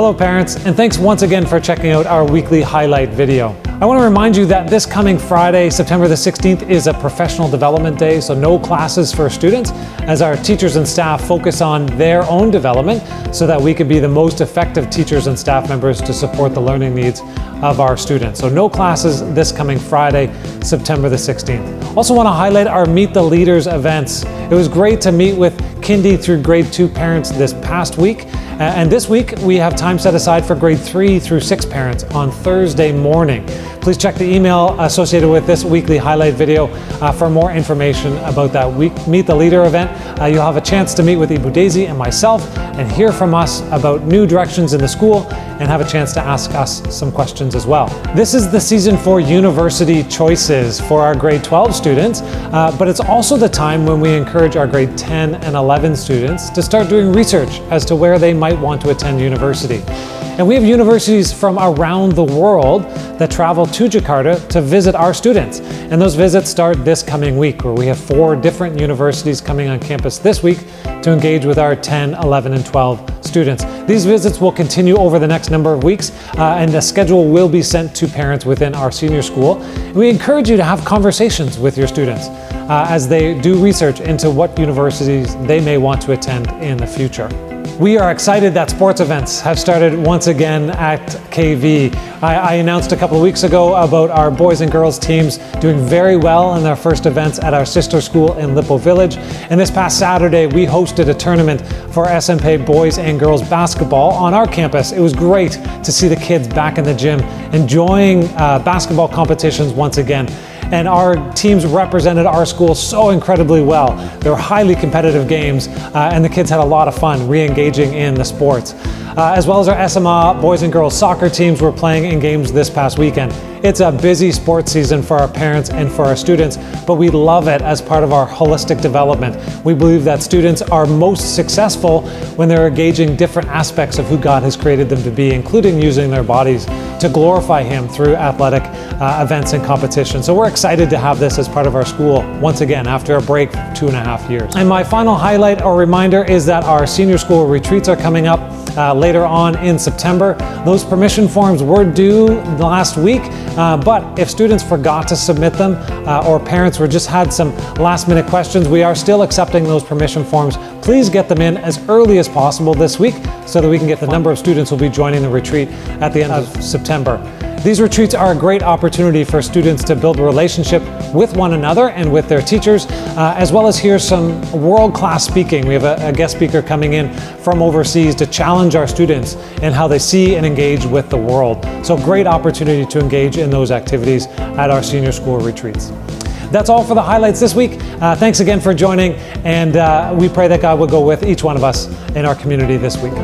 Hello parents, and thanks once again for checking out our weekly highlight video. I want to remind you that this coming Friday, September the 16th, is a professional development day, so no classes for students as our teachers and staff focus on their own development so that we can be the most effective teachers and staff members to support the learning needs of our students. So no classes this coming Friday, September the 16th. Also want to highlight our Meet the Leaders events. It was great to meet with kindy through grade 2 parents this past week. And this week we have time set aside for grade 3 through 6 parents on Thursday morning. Please check the email associated with this weekly highlight video for more information about that Meet the Leader event. You'll have a chance to meet with Ibu Daisy and myself and hear from us about new directions in the school and have a chance to ask us some questions as well. This is the season for university choices for our grade 12 students, but it's also the time when we encourage our grade 10 and 11 students to start doing research as to where they might want to attend university. And we have universities from around the world that travel to Jakarta to visit our students. And those visits start this coming week, where we have 4 different universities coming on campus this week to engage with our 10, 11, and 12 students. These visits will continue over the next number of weeks, and the schedule will be sent to parents within our senior school. We encourage you to have conversations with your students as they do research into what universities they may want to attend in the future. We are excited that sports events have started once again at KV. I announced a couple of weeks ago about our boys and girls teams doing very well in their first events at our sister school in Lippo Village. And this past Saturday, we hosted a tournament for SMP boys and girls basketball on our campus. It was great to see the kids back in the gym, enjoying basketball competitions once again. And our teams represented our school so incredibly well. They were highly competitive games, and the kids had a lot of fun re-engaging in the sports. As well as our SMA boys and girls soccer teams were playing in games this past weekend. It's a busy sports season for our parents and for our students, but we love it as part of our holistic development. We believe that students are most successful when they're engaging different aspects of who God has created them to be, including using their bodies to glorify Him through athletic events and competitions. So we're excited to have this as part of our school once again after a break of 2.5 years. And my final highlight or reminder is that our senior school retreats are coming up later on in September. Those permission forms were due last week, but if students forgot to submit them or parents just had some last minute questions, we are still accepting those permission forms. Please get them in as early as possible this week so that we can get the number of students who will be joining the retreat at the end of September. These retreats are a great opportunity for students to build a relationship with one another and with their teachers, as well as hear some world-class speaking. We have a guest speaker coming in from overseas to challenge our students in how they see and engage with the world. So great opportunity to engage in those activities at our senior school retreats. That's all for the highlights this week. Thanks again for joining, and we pray that God will go with each one of us in our community this week.